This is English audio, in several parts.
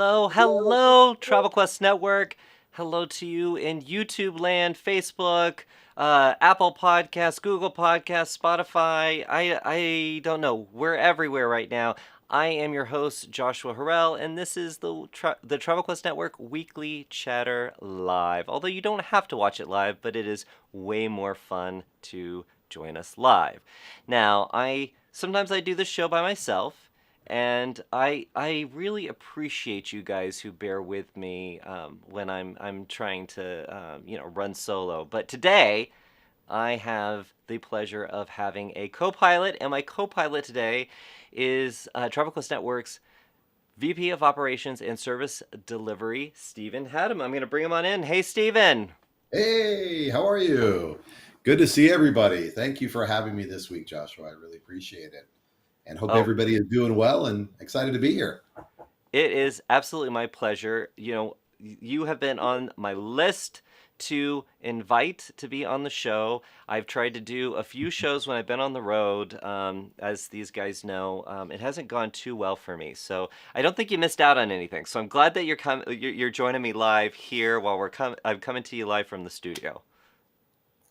Hello, hello, Travel Quest Network. Hello to you in YouTube land, Facebook, Apple Podcasts, Google Podcasts, Spotify. I don't know. We're everywhere right now. I am your host, Joshua Harrell, and this is the Travel Quest Network Weekly Chatter Live. Although you don't have to watch it live, but it is way more fun to join us live. Now, sometimes I do this show by myself. And I really appreciate you guys who bear with me when I'm trying to run solo. But today I have the pleasure of having a co-pilot, and my co-pilot today is Travel Quest Network's VP of Operations and Service Delivery, Stephen Haddam. I'm going to bring him on in. Hey, Stephen. Hey, how are you? Good to see everybody. Thank you for having me this week, Joshua. I really appreciate it. And hope Oh, everybody is doing well and excited to be here. it is absolutely my pleasure. You have been on my list to invite to be on the show. I've tried to do a few shows when I've been on the road. As these guys know, it hasn't gone too well for me. So I don't think you missed out on anything. So I'm glad that you're joining me live here while I'm coming to you live from the studio.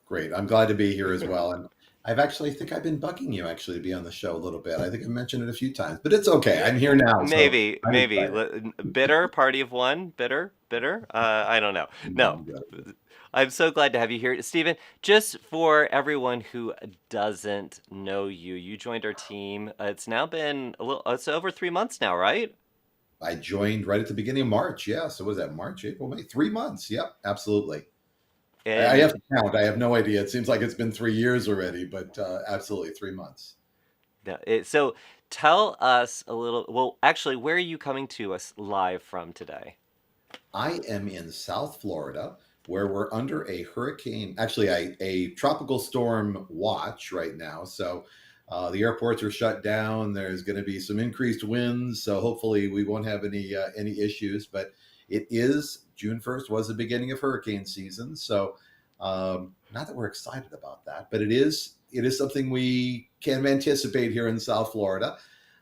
Great. I'm glad to be here as well. And I think I've been bugging you actually to be on the show a little bit. I think I mentioned it a few times, but it's okay. I'm here now, so Maybe, I'm maybe. excited. Bitter, party of one, bitter, bitter. I don't know. No, I'm good. I'm so glad to have you here. Stephen, just for everyone who doesn't know you, you joined our team. It's now been it's over 3 months now, right? I joined right at the beginning of March. Yeah. So was that March, April, May? 3 months. Yep, absolutely. I And have to count. I have no idea. It seems like it's been 3 years already, but absolutely 3 months. so tell us a little, well, actually, where are you coming to us live from today? I am in South Florida, where we're under a hurricane, actually a tropical storm watch right now. So the airports are shut down. There's going to be some increased winds, so hopefully we won't have any issues. But it is June 1st was the beginning of hurricane season, so not that we're excited about that, but it is something we can anticipate here in South Florida.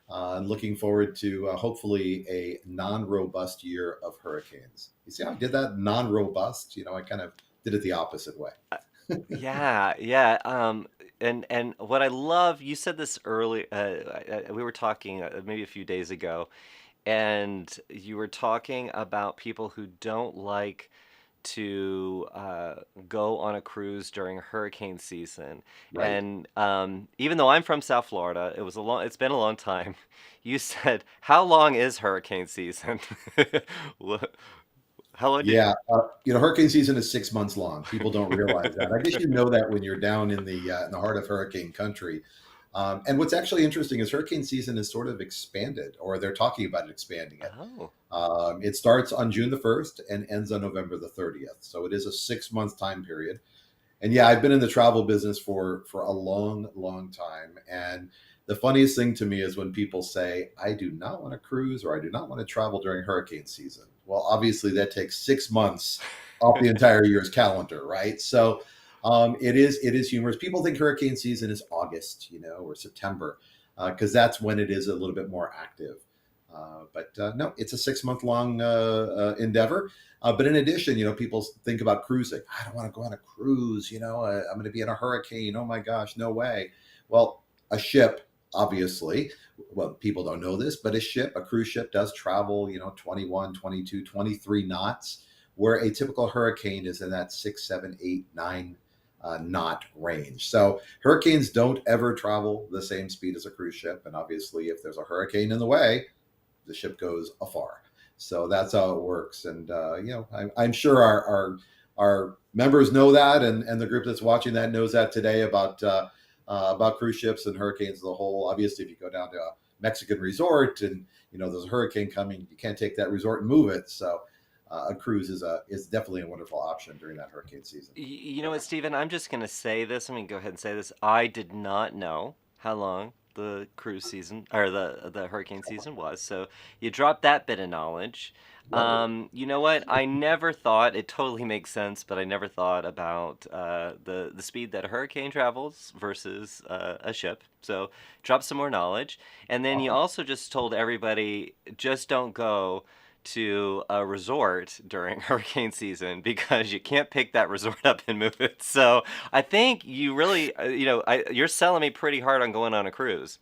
And looking forward to hopefully a non-robust year of hurricanes. You see how I did that? Non-robust. I kind of did it the opposite way. Yeah, yeah. And what I love, you said this early. We were talking maybe a few days ago, and you were talking about people who don't like to go on a cruise during hurricane season. Right. And even though I'm from South Florida, it's been a long time. You said, how long is hurricane season? What- How long did Yeah. Hurricane season is 6 months long. People don't realize that. I guess you know that when you're down in the heart of hurricane country. And what's actually interesting is hurricane season is sort of expanded, or they're talking about expanding it. Oh, It starts on June the 1st and ends on November the 30th. So it is a 6 month time period. And yeah, I've been in the travel business for a long, long time. And the funniest thing to me is when people say, I do not want to cruise or I do not want to travel during hurricane season. Well, obviously that takes 6 months off the entire year's calendar, right? So it is humorous. People think hurricane season is August, or September, because that's when it is a little bit more active. But no, it's a 6 month long endeavor. But in addition, people think about cruising. I don't want to go on a cruise. I'm going to be in a hurricane. Oh my gosh, no way. Well, a ship, obviously, well, people don't know this, but a cruise ship does travel, 21, 22, 23 knots, where a typical hurricane is in that 6, 7, 8, 9 knot range. So hurricanes don't ever travel the same speed as a cruise ship. And obviously, if there's a hurricane in the way, the ship goes afar. So that's how it works. And I'm sure our members know that, and the group that's watching that knows that today about cruise ships and hurricanes as a whole. Obviously, if you go down to a Mexican resort and there's a hurricane coming, you can't take that resort and move it. So a cruise is definitely a wonderful option during that hurricane season. You know what, Stephen? I'm just going to say this. I'm going to go ahead and say this. I did not know how long the cruise season or the hurricane season was. So you dropped that bit of knowledge. Right. You know what? I never thought it totally makes sense, but I never thought about the speed that a hurricane travels versus a ship. So drop some more knowledge, and then you Awesome. also just told everybody just don't go to a resort during hurricane season because you can't pick that resort up and move it. So I think you really, you're selling me pretty hard on going on a cruise.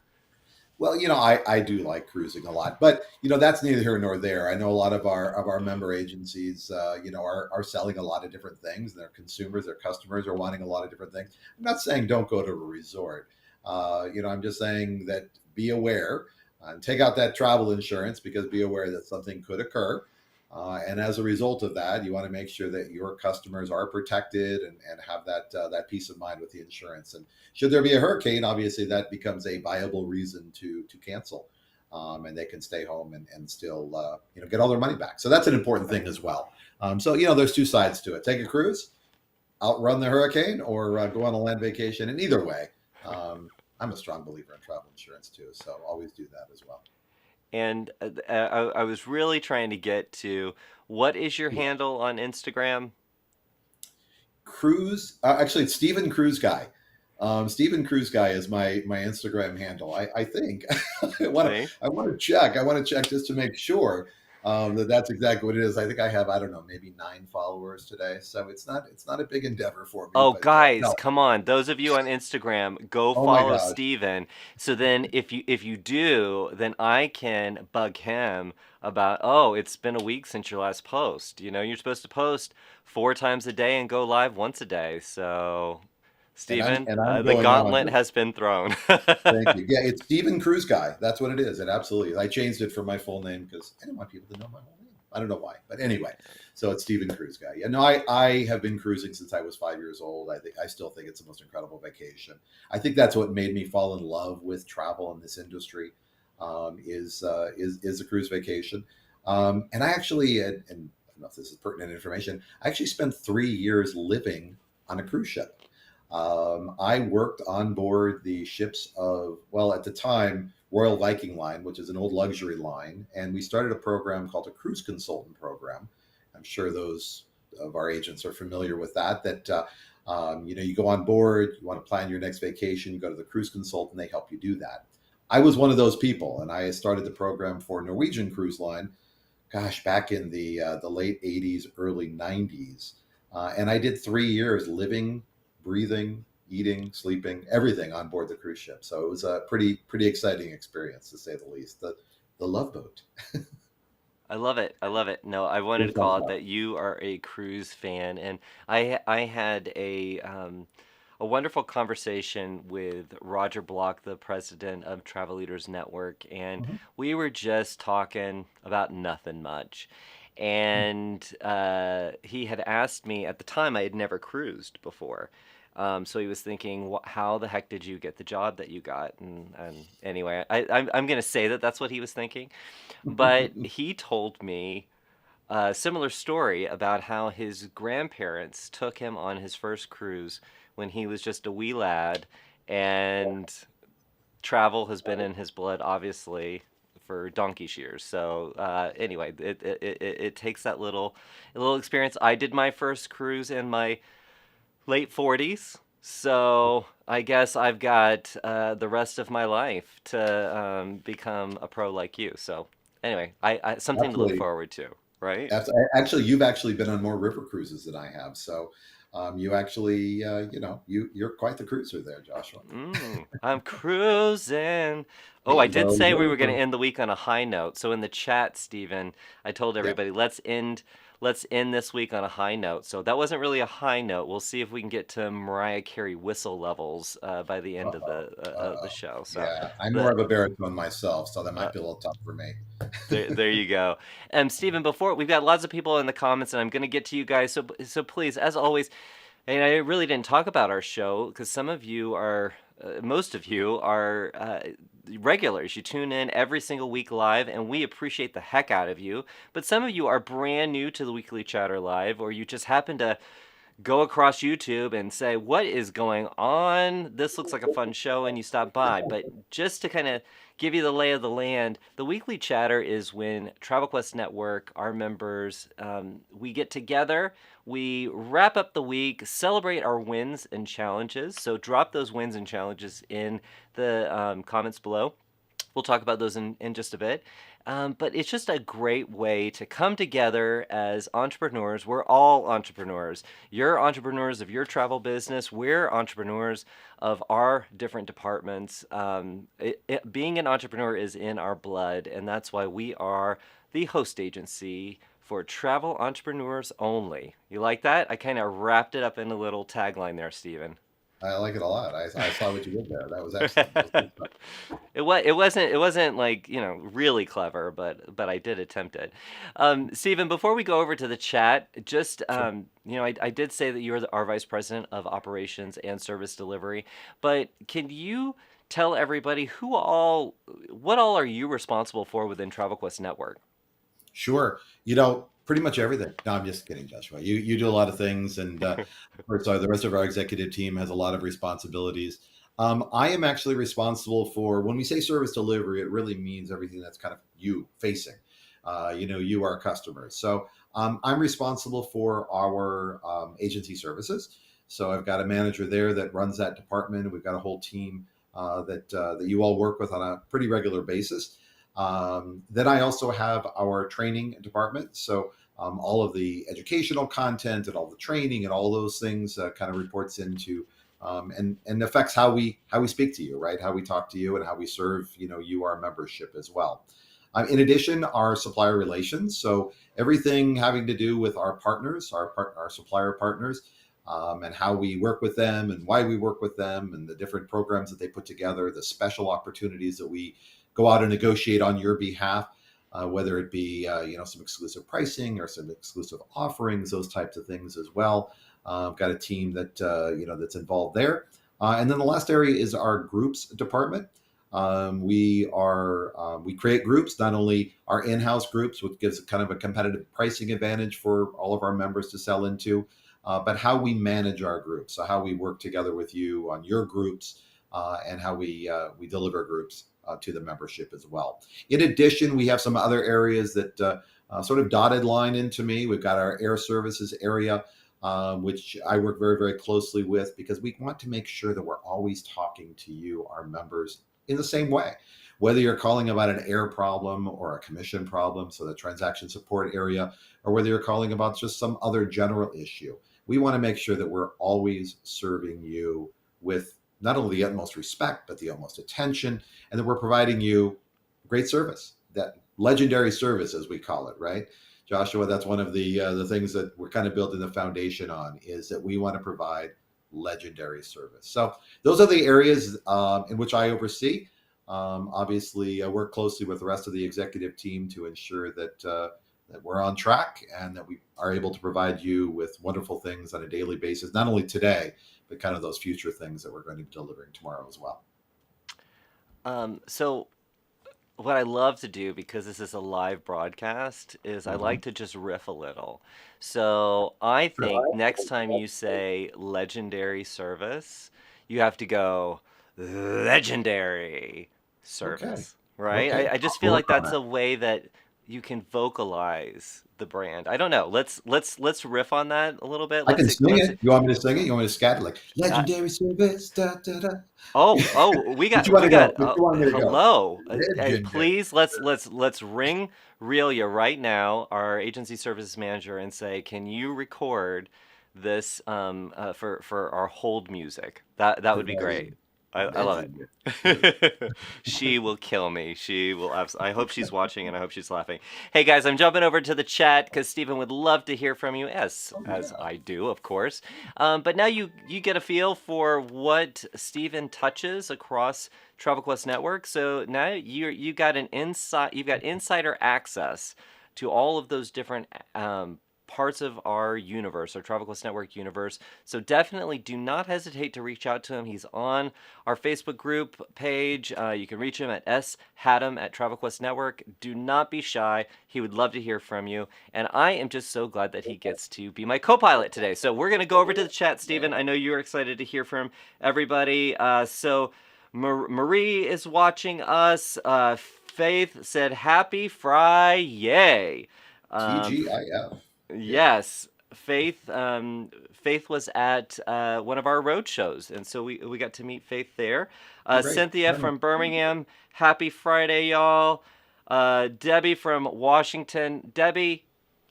Well, I do like cruising a lot, but that's neither here nor there. I know a lot of our member agencies, are selling a lot of different things. Their consumers, their customers are wanting a lot of different things. I'm not saying don't go to a resort. I'm just saying that be aware and take out that travel insurance because be aware that something could occur. And as a result of that, you want to make sure that your customers are protected and have that peace of mind with the insurance. And should there be a hurricane, obviously that becomes a viable reason to cancel, and they can stay home and still get all their money back. So that's an important thing as well. So there's two sides to it. Take a cruise, outrun the hurricane, or go on a land vacation. And either way, I'm a strong believer in travel insurance too. So always do that as well. And I was really trying to get to what is your Yeah. handle on Instagram? Cruise. Actually, it's Stephen Cruise Guy. Stephen Cruise Guy is my Instagram handle. I think I want to See? I want to check. I want to check just to make sure that that's exactly what it is. I think I have, I don't know, maybe 9 followers today, so it's not a big endeavor for me. Oh, But guys, no, come on. Those of you on Instagram, go oh my follow gosh, Steven. So then if you do, then I can bug him about, "Oh, it's been a week since your last post. You're supposed to post 4 times a day and go live once a day." So, and I'm Steven, and I'm the going on. gauntlet has been thrown. Thank you. Yeah, it's Stephen Cruise Guy. That's what it is. It absolutely. I changed it from my full name because I didn't want people to know my whole name. I don't know why, but anyway. So it's Stephen Cruise Guy. Yeah, no, I have been cruising since I was 5 years old. I still think it's the most incredible vacation. I think that's what made me fall in love with travel in this industry. Is a cruise vacation. And I actually, and I don't know if this is pertinent information. I actually spent 3 years living on a cruise ship. I worked on board the ships of, well, at the time, Royal Viking Line, which is an old luxury line. And we started a program called a cruise consultant program. I'm sure those of our agents are familiar with that. You go on board, you want to plan your next vacation, you go to the cruise consultant, they help you do that. I was one of those people, and I started the program for Norwegian Cruise Line, gosh, back in the late '80s, early '90s, and I did 3 years living, breathing, eating, sleeping, everything on board the cruise ship. So it was a pretty exciting experience to say the least. The Love Boat. I love it. I love it. No, I It wanted was to fun call it stuff. that you are a cruise fan, and I had a wonderful conversation with Roger Block, the president of Travel Leaders Network, and Mhm. we were just talking about nothing much. And he had asked me at the time I had never cruised before. So he was thinking, how the heck did you get the job that you got? And anyway, I'm going to say that that's what he was thinking. But he told me a similar story about how his grandparents took him on his first cruise when he was just a wee lad, and travel has been in his blood, obviously, for donkey's years. So anyway, it takes that little experience. I did my first cruise in my late 40s. So I guess I've got the rest of my life to become a pro like you. So anyway, I something to look Absolutely. forward to, right? Actually, you've actually been on more river cruises than I have. So you actually, you're quite the cruiser there, Joshua. I'm cruising. Oh, I did say we were going to Well, end the week on a high note. So in the chat, Stephen, I told yeah. everybody let's end this week on a high note. So that wasn't really a high note. We'll see if we can get to Mariah Carey whistle levels by the end Uh-oh. of the Uh-oh. show. So Yeah, I'm more the of a baritone myself, so that uh, might be a little tough for me. there you go. Stephen, before we've got lots of people in the comments, and I'm going to get to you guys. So please, as always, and I really didn't talk about our show because some of you are, most of you are regulars. You tune in every single week live, and we appreciate the heck out of you. But some of you are brand new to the Weekly Chatter Live, or you just happen to go across YouTube and say, "What is going on? This looks like a fun show," and you stop by. But just to kind of give you the lay of the land, the Weekly Chatter is when Travel Quest Network, our members, we get together, we wrap up the week, celebrate our wins and challenges. So drop those wins and challenges in the comments below. We'll talk about those in just a bit. But it's just a great way to come together as entrepreneurs. We're all entrepreneurs. You're entrepreneurs of your travel business. We're entrepreneurs of our different departments. Being an entrepreneur is in our blood, and that's why we are the host agency for travel entrepreneurs only. You like that? I kind of wrapped it up in a little tagline there, Stephen. I like it a lot. I saw what you did there. That was excellent. That was good stuff. It wasn't like, really clever, but I did attempt it. Stephen, before we go over to the chat, just Sure. I did say that you're our vice president of operations and service delivery, but can you tell everybody what all are you responsible for within TravelQuest Network? Sure. Pretty much everything. No, I'm just kidding, Joshua. You do a lot of things, and of course, the rest of our executive team has a lot of responsibilities. I am actually responsible for when we say service delivery, it really means everything that's kind of you facing. You are customers. So I'm responsible for our agency services. So I've got a manager there that runs that department. We've got a whole team that you all work with on a pretty regular basis. Then I also have our training department. So all of the educational content and all the training and all those things kind of reports into and affects how we speak to you, right? How we talk to you and how we serve you our membership as well. In addition, our supplier relations. So everything having to do with our partners, our supplier partners. And how we work with them and why we work with them and the different programs that they put together, the special opportunities that we go out and negotiate on your behalf, whether it be some exclusive pricing or some exclusive offerings, those types of things as well. I've got a team that that's involved there, and then the last area is our groups department. We create groups, not only our in-house groups, which gives kind of a competitive pricing advantage for all of our members to sell into, but how we manage our groups, so how we work together with you on your groups, and how we deliver groups to the membership as well. In addition, we have some other areas that sort of dotted line into me. We've got our air services area, which I work very, very closely with because we want to make sure that we're always talking to you, our members, in the same way. Whether you're calling about an air problem or a commission problem, so the transaction support area, or whether you're calling about just some other general issue, we want to make sure that we're always serving you with not only the utmost respect, but the utmost attention, and that we're providing you great service, that legendary service, as we call it, right? Joshua, that's one of the things that we're kind of building the foundation on is that we want to provide legendary service. So those are the areas in which I oversee. Obviously, I work closely with the rest of the executive team to ensure that we're on track and that we are able to provide you with wonderful things on a daily basis, not only today, but kind of those future things that we're going to be delivering tomorrow as well. So what I love to do because this is a live broadcast is I Mhm. like to just riff a little. So I Sure. think next time you say legendary service, you have to go legendary Okay. service, right? Okay. I just I'll feel work like on that's that. a way that you can vocalize the brand. I don't know. Let's riff on that a little bit. I can sing Let's it. You want me to sing it? You want me to scat it like uh, legendary service? Da, da, da. We Which you got want we to go? got Which you want me to go? hello. Legendary. Please let's ring Realia right now, our agency services manager, and say, can you record this for our hold music? That would be great. Providing I love legendary service. it. She will kill me. She will. I hope she's watching and I hope she's laughing. Hey guys, I'm jumping over to the chat because Stephen would love to hear from you, Oh as yeah. I do, of course. But now you get a feel for what Stephen touches across TravelQuest Network. So now you've got insider access to all of those different parts of our universe, our TravelQuest Network universe. So definitely do not hesitate to reach out to him. He's on our Facebook group page. You can reach him at @TravelQuest Network. Do not be shy. He would love to hear from you. And I am just so glad that he gets to be my co-pilot today. So we're going to go over to the chat, Stephen. I know you're excited to hear from everybody. Marie is watching us. Faith said, "Happy Friday." Um, TGIF. Yeah. Yes, Faith was at one of our road shows, and so we got to meet Faith there. Oh, great. Cynthia from Birmingham, happy Friday, y'all. Debbie from Washington. Debbie,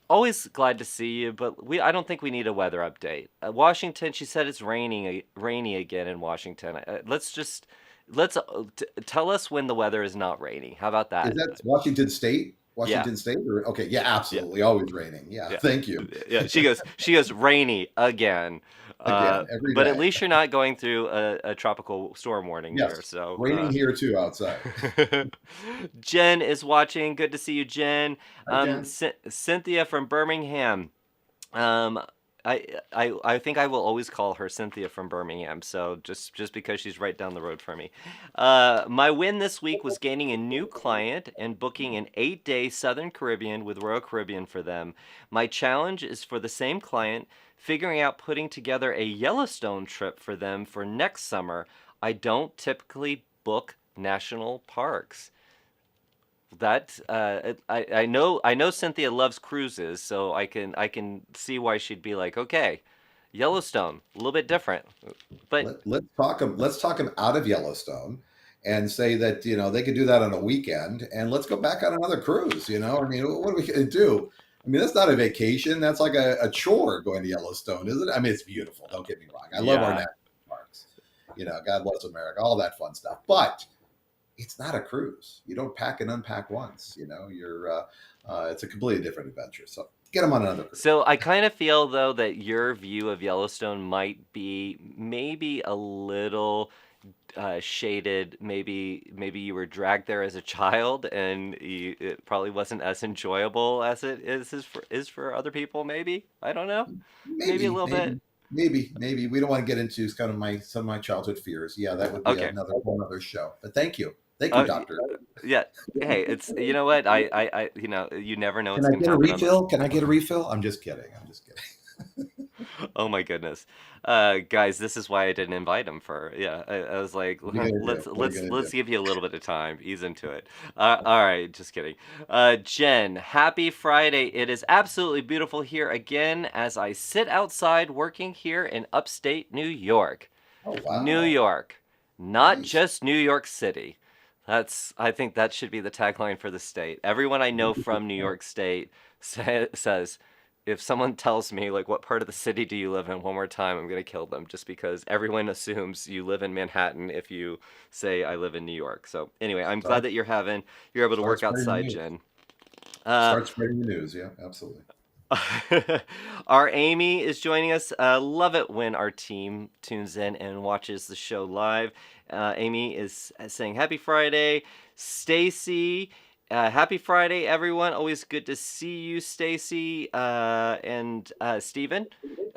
always glad to see you, but I don't think we need a weather update. Washington, she said it's raining, rainy again in Washington. Let's tell us when the weather is not rainy. How about Is that? that Washington State? Yeah, Washington State? Okay, yeah, yeah, absolutely. Always raining. Yeah, yeah, thank you. yeah. She goes rainy again. Again, every But at day. least you're not going through a tropical storm warning there. Yes, So, raining here too outside. Jen is watching. Good to see you, Jen. Hi, Jen. Cynthia from Birmingham. Um, I think I will always call her Cynthia from Birmingham. So just because she's right down the road from me. My win this week was gaining a new client and booking an 8-day Southern Caribbean with Royal Caribbean for them. My challenge is for the same client, figuring out putting together a Yellowstone trip for them for next summer. I don't typically book national parks. I know Cynthia loves cruises, so I can see why she'd be like, okay, Yellowstone, a little bit different, but Let's talk them out of Yellowstone and say that they could do that on a weekend, and let's go back on another cruise. I mean, what are we going to do? I mean, that's not a vacation. That's like a chore going to Yellowstone, isn't it? I mean, it's beautiful. Don't get me wrong. I love our yeah. national parks. God bless America, all that fun stuff. But it's not a cruise. You don't pack and unpack once. It's a completely different adventure. So get them on another cruise. So I kind of feel though that your view of Yellowstone might be maybe a little shaded. Maybe you were dragged there as a child, and it probably wasn't as enjoyable as it is for other people. Maybe I don't know. Maybe a Maybe, little bit. maybe, maybe we don't want to get into kind of my some of my childhood fears. Yeah, that would be Okay. another whole other show. But thank you, Uh, doctor. yeah. Hey, it's you know what you never know Can what's I gonna get a happen on the. refill? Can I get a refill? I'm just kidding. I'm just kidding. Oh my goodness, guys, this is why I didn't invite him for. Yeah, I was like, What are you gonna do? let's What are you let's gonna let's do? give you a little bit of time, ease into it. All right, just kidding. Jen, happy Friday. It is absolutely beautiful here again as I sit outside working here in upstate New York. Oh New wow, York, not nice. just New York City. I think that should be the tagline for the state. Everyone I know from New York State says, if someone tells me like what part of the city do you live in one more time, I'm gonna kill them just because everyone assumes you live in Manhattan if you say I live in New York. So anyway, I'm glad Start that you're able to start work spreading the outside, news. Jen. Uh, Start spreading the news. Yeah, absolutely. our Amy is joining us. Love it when our team tunes in and watches the show live. Amy is saying happy Friday. Stacy, happy Friday, everyone. Always good to see you, Stacy. And Steven,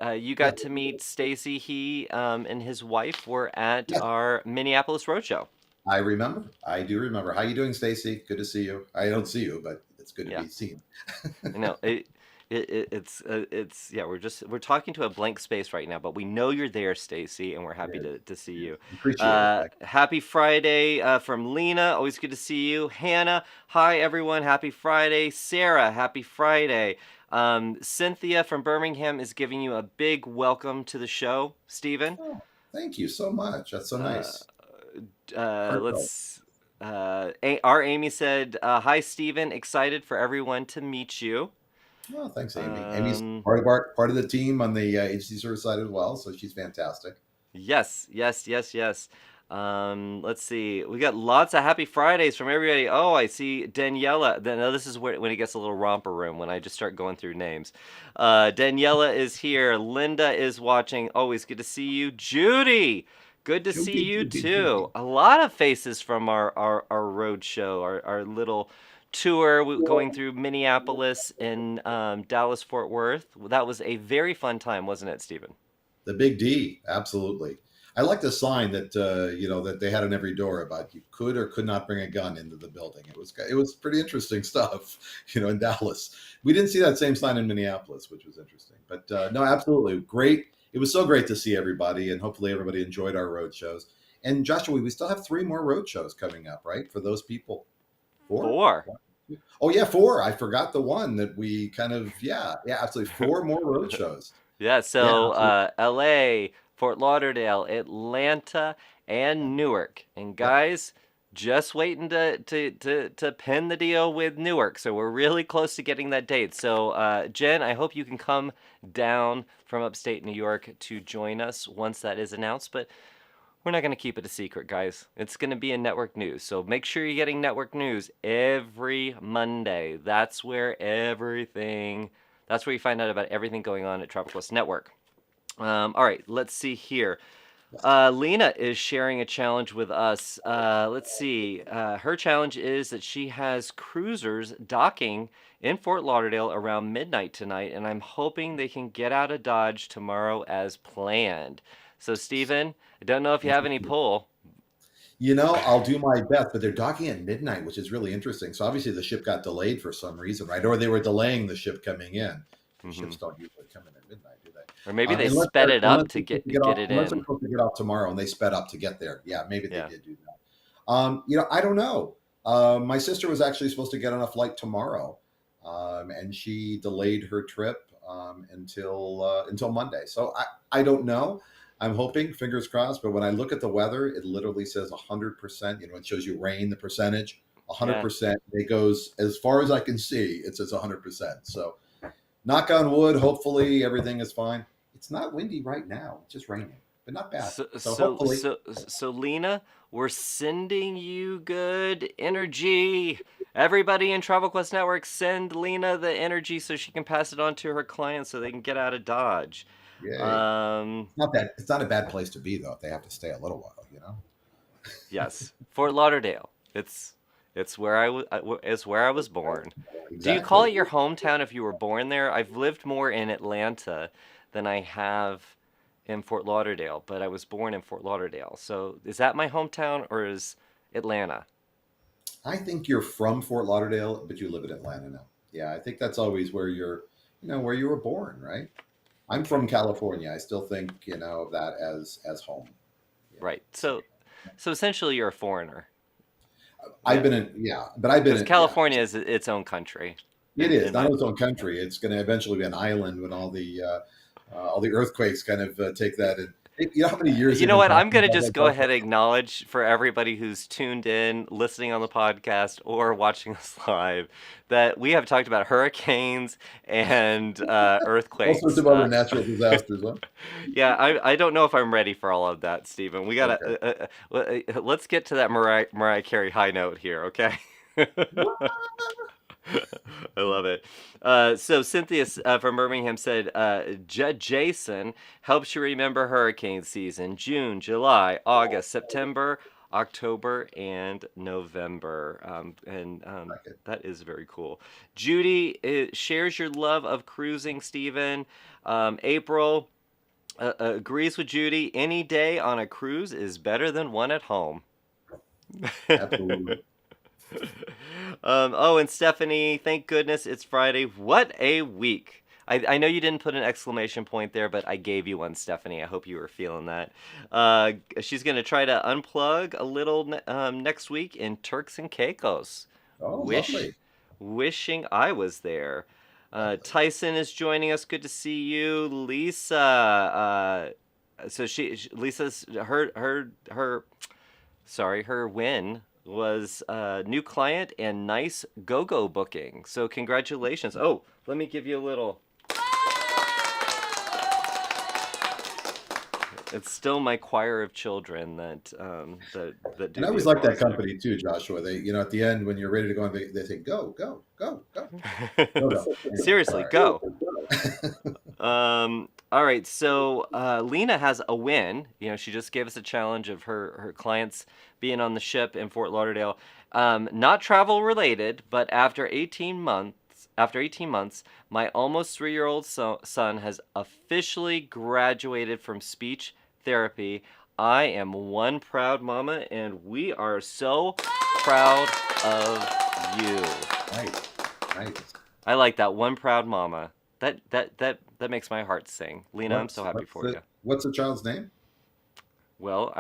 you Yeah, got to meet Stacy. He and his wife were at yeah. our Minneapolis Roadshow. I remember. I do remember. How you doing, Stacy? Good to see you. I don't see you, but it's good to Yeah. be seen. No, it's yeah. We're talking to a blank space right now, but we know you're there, Stacy, and we're happy Yeah, to see yeah. you. Appreciate it. Happy Friday from Lena. Always good to see you. Hannah, hi everyone. Happy Friday. Sarah, happy Friday. Cynthia from Birmingham is giving you a big welcome to the show, Stephen. Oh, thank you so much. That's so Uh, nice. Heartfelt. let's. Our Amy said, "Hi, Stephen. Excited for everyone to meet you." Oh, thanks, Amy. Amy's Um, part of the team on the agency service side as well, so she's fantastic. Yes, yes, yes, yes. Let's see. We got lots of happy Fridays from everybody. Oh, I see Daniela. Now this is when it gets a little romper room when I just start going through names. Daniela is here. Linda is watching. Always good to see you. Judy, good to see Judy, you Judy, too. Judy. A lot of faces from our road show, our little tour going through Minneapolis and Dallas Fort Worth. That was a very fun time, wasn't it, Stephen? The big D, absolutely. I like the sign that that they had on every door about you could or could not bring a gun into the building. It was pretty interesting stuff, in Dallas. We didn't see that same sign in Minneapolis, which was interesting. But no, absolutely great. It was so great to see everybody, and hopefully everybody enjoyed our road shows. And Joshua, we still have 3 more road shows coming up, right? For those people, 4. Four. Oh yeah, 4. I forgot the one that we kind of yeah, absolutely 4 more road shows. Yeah, Yeah, so absolutely. LA, Fort Lauderdale, Atlanta, and Newark. And Yep. guys, just waiting to pin the deal with Newark. So we're really close to getting that date. So Jen, I hope you can come down from upstate New York to join us once that is announced. But we're not going to keep it a secret, guys. It's going to be in network news. So make sure you're getting network news every Monday. That's where you find out about everything going on at Travel Quest Network. All right, let's see here. Lena is sharing a challenge with us. Let's see. Her challenge is that she has cruisers docking in Fort Lauderdale around midnight tonight, and I'm hoping they can get out of Dodge tomorrow as planned. So, Steven, I don't know if you have any pull. I'll do my best, but they're docking at midnight, which is really interesting. So obviously the ship got delayed for some reason, right? Or they were delaying the ship coming in. Hmm. Ships don't usually come in at midnight, do Or maybe they? they sped it Unless up to they're supposed to get it unless they're in. supposed to get off tomorrow and they sped up to get there. Yeah, maybe they Yeah. did do that. I don't know. My sister was actually supposed to get on a flight tomorrow, and she delayed her trip until Monday. So I don't know. I'm hoping, fingers crossed. But when I look at the weather, it literally says 100%. It shows you rain, the percentage, Yeah. 100%. It goes as far as I can see. It says 100%. So knock on wood. Hopefully everything is fine. It's not windy right now. It's just raining, but not bad. So, So so, hopefully, so, so, Lena, we're sending you good energy. Everybody in Travel Quest Network, send Lena the energy so she can pass it on to her clients so they can get out of Dodge. yay. Um, Not bad. It's not a bad place to be though. If they have to stay a little while. yes, Fort Lauderdale. It's where it's where I was born. Do you call Exactly. it your hometown if you were born there? I've lived more in Atlanta than I have in Fort Lauderdale, but I was born in Fort Lauderdale. So is that my hometown or is Atlanta? I think you're from Fort Lauderdale, but you live in Atlanta now. Yeah, I think that's always where you were born, right? I'm Okay. from California. I still think, of that as home. Yeah. Right. So So essentially you're a foreigner. I've Yeah. been in, yeah, but I've been Because in, yeah. California is its own country It is in not my its own country. It's going to eventually be an island when all the earthquakes kind of take that. And you know how many years You they've know been what? I'm talking going to about just that, go ahead Joshua? and acknowledge for everybody who's tuned in, listening on the podcast, or watching us live that we have talked about hurricanes and All sorts earthquakes. of other natural disasters, huh? Yeah, I don't know if I'm ready for all of that, Stephen. We Okay. gotta let's get to that Mariah Carey high note here, okay? I love it. So Cynthia from Birmingham said, Jason helps you remember hurricane season: June, July, August, September, October, and November. And Okay. that is very cool. Judy shares your love of cruising, Stephen. April agrees with Judy. Any day on a cruise is better than one at home. Absolutely. Oh, and Stephanie, thank goodness it's Friday. What a week. I know you didn't put an exclamation point there, but I gave you one, Stephanie. I hope you were feeling that. She's going to try to unplug a little next week in Turks and Caicos. Oh, Wish, lovely. wishing I was there. Lovely. Tyson is joining us. Good to see you. Lisa. So Lisa's her win was a new client and nice go-go booking. So congratulations. Oh, let me give you a little. It's still my choir of children that And do I the always like that applause there. company too, Joshua. They, at the end when you're ready to go, they say, "Go, go, go, go, go, go." Anyway, Seriously, sorry. go. All right, so Lena has a win. She just gave us a challenge of her clients being on the ship in Fort Lauderdale. Not travel related, but after 18 months, my almost 3-year-old son has officially graduated from speech therapy. I am one proud mama, and we are so proud of you. Nice, nice. I like that, one proud mama. That makes my heart sing. Lena, I'm so What's happy what's for the you. what's the child's name? Well,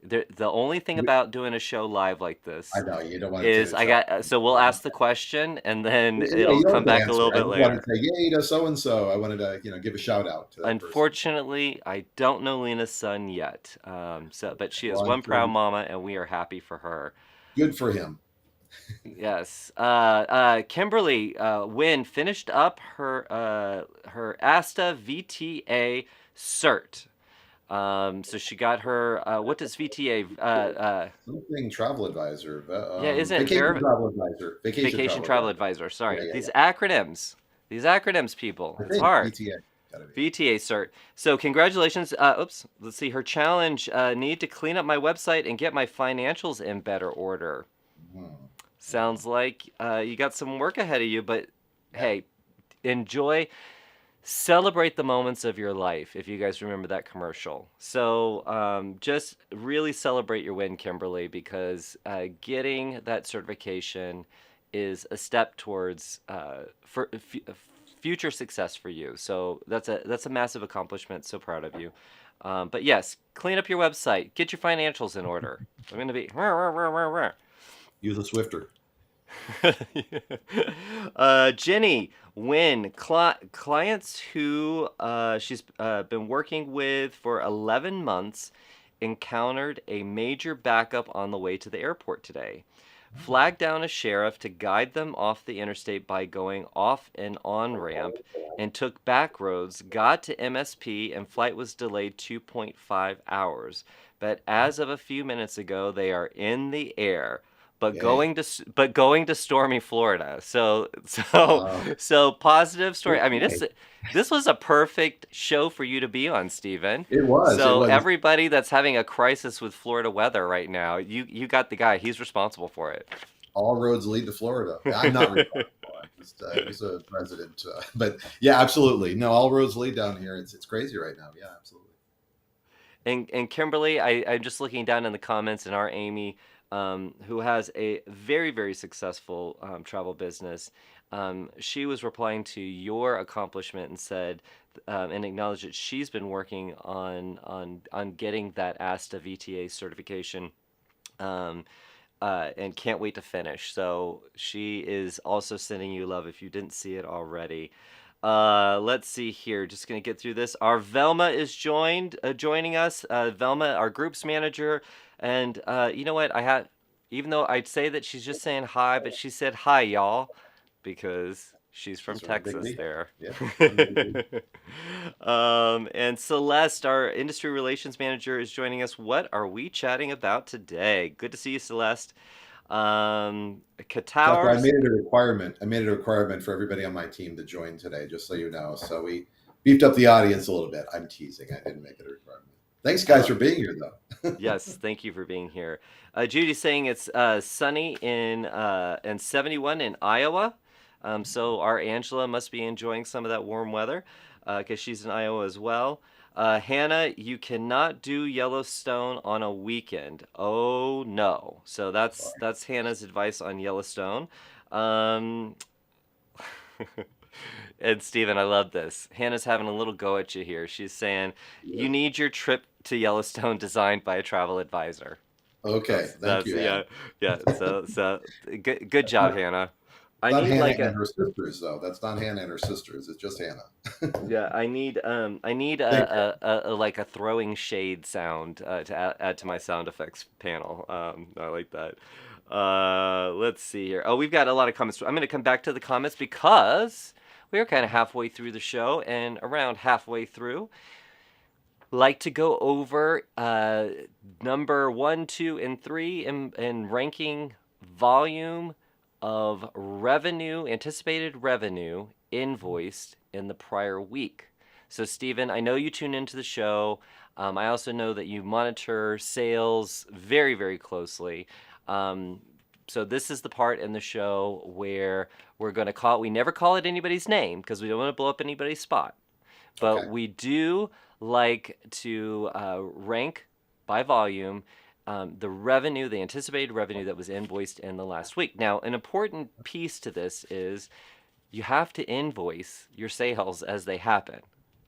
the only thing We- about doing a show live like I this know you don't want is to I tell. got so we'll ask the question and then Yeah, it'll you don't come have to back a answer. little I bit just wanted later. to say, yay to so and so. I wanted to, give a shout out to that person. Unfortunately, I don't know Lena's son yet. But she is Well, I'm one sure proud mama, and we are happy for her. Good for him. Yes. Kimberly Wynn finished up her ASTA VTA cert. So she got her. What does VTA? Something travel advisor, Yeah, isn't it vacation travel advisor, vacation vacation travel travel advisor. advisor? Yeah, Sorry, yeah, these yeah. acronyms. These acronyms, people. I It's think hard. BTA gotta be. VTA cert. So congratulations. Oops. Let's see. Her challenge: need to clean up my website and get my financials in better order. Mhm, mhm. Sounds like you got some work ahead of you, but Yeah. hey, enjoy, celebrate the moments of your life. If you guys remember that commercial, so just really celebrate your win, Kimberly, because getting that certification is a step towards future success for you. So that's a massive accomplishment. So proud of you. But yes, clean up your website, get your financials in order. I'm gonna be. Use a Swifter. Jenny, Win, clients who she's been working with for 11 months encountered a major backup on the way to the airport today. Flagged down a sheriff to guide them off the interstate by going off an on ramp and took back roads, got to MSP, and flight was delayed 2.5 hours. But as of a few minutes ago, they are in the air Yay. but going to stormy Florida. Uh, So positive story. I mean, okay. this was a perfect show for you to be on, Steven. It was. It So was. everybody that's having a crisis with Florida weather right now, you got the guy. He's responsible for All roads lead to Florida. I'm not it. responsible. I was a president, but yeah, absolutely. No, all roads lead down here. It's crazy right now. Yeah, absolutely. And Kimberly, I'm just looking down in the comments, and our Amy, who has a very, very successful travel business, she was replying to your accomplishment and said, and acknowledged that she's been working on getting that ASTA VTA certification, um, and can't wait to finish. So she is also sending you love if you didn't see it already. Let's see here. Just gonna get through this. Our Velma is joining us. Velma, our groups manager, and you know what? Even though I'd say that she's just saying hi, but she said hi, y'all, because she's from She's from the Big Texas D. there. Yeah, from the Big D. And Celeste, our industry relations manager, is joining us. What are we chatting about today? Good to see you, Celeste. Tucker, I Katowers. made it a requirement. I made it a requirement for everybody on my team to join today, just so you know. So we beefed up the audience a little bit. I'm teasing. I didn't make it a requirement. Thanks, guys, Uh, for being here, though. yes, thank you for being here. Judy's saying it's sunny in and 71 in Iowa. So our Angela must be enjoying some of that warm weather because she's in Iowa as well. Hannah, you cannot do Yellowstone on a weekend. Oh no. So that's Hannah's advice on Yellowstone. Um, and Steven, I love this. Hannah's having a little go at you here. She's saying, you need your trip to Yellowstone designed by a travel advisor. Okay, thank That's you, Hannah. yeah, yeah. So good That's job, not, Hannah. I that's not need Hannah like and a her sisters, though. That's not Hannah and her sisters. It's just Hannah. yeah. I need Thank a like a throwing shade sound to add to my sound effects panel. I like that. Let's see here. Oh, we've got a lot of comments. I'm going to come back to the comments because we are kind of halfway through the show, and around halfway through, like to go over number 1, 2, and 3 in ranking volume of revenue, anticipated revenue invoiced in the prior week. So, Stephen, I know you tune into the show. I also know that you monitor sales very, very closely. Um, so this is the part in the show where we're going to call it, we never call it anybody's name because we don't want to blow up anybody's spot, you. but Okay. we do like to rank by volume the revenue, the anticipated revenue that was invoiced in the last week. Now, an important piece to this is you have to invoice your sales as they happen.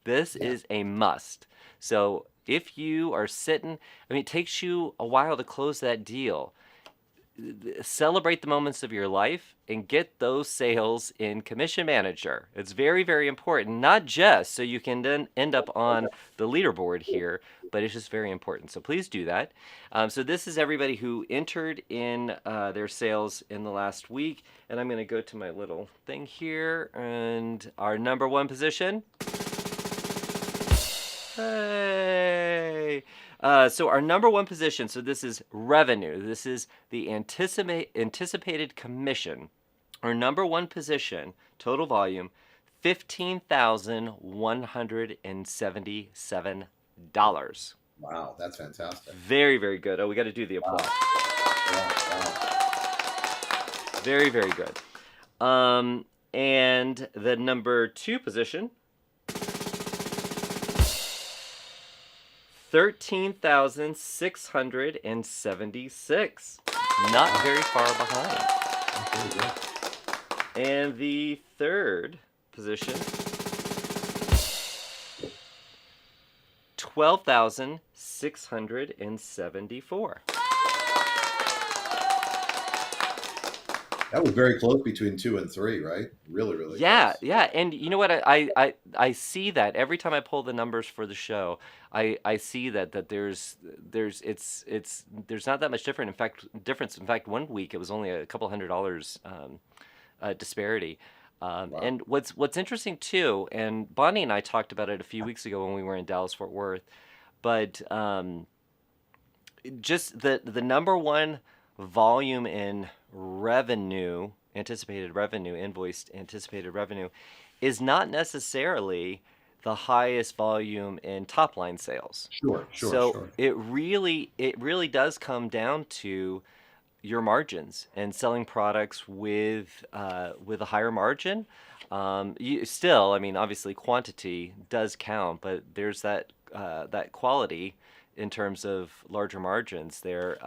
This Yeah. is a must. So if you are sitting, I mean, it takes you a while to close that deal. celebrate the moments of your life and get those sales in Commission Manager. It's very, very important, not just so you can then end up on the leaderboard here, but it's just very important. So please do that. So this is everybody who entered in their sales in the last week. And I'm going to go to my little thing here. And our number one position. Hey. So our number one position, so this is revenue. This is the anticipated commission. Our number one position, total volume, $15,177. Wow, that's fantastic. Very, very good. Oh, we got to do the applause. Yeah, wow. Very, very good. And the number two position, 13,676. Not very far behind. Very good. And the third position, 12,674. That was very close between 2 and 3, right? Really, really Yeah, close. yeah, and you know what? I see that every time I pull the numbers for the show. I see that there's not that much difference. In fact, one week it was only a couple $100 disparity. Wow. And what's interesting too, and Bonnie and I talked about it a few weeks ago when we were in Dallas Fort Worth, but just the number one volume in revenue, invoiced anticipated revenue, is not necessarily the highest volume in top line sales. Sure, sure, So sure. it really does come down to your margins and selling products with a higher margin. You still, I mean, obviously quantity does count, but there's that quality in terms of larger margins there.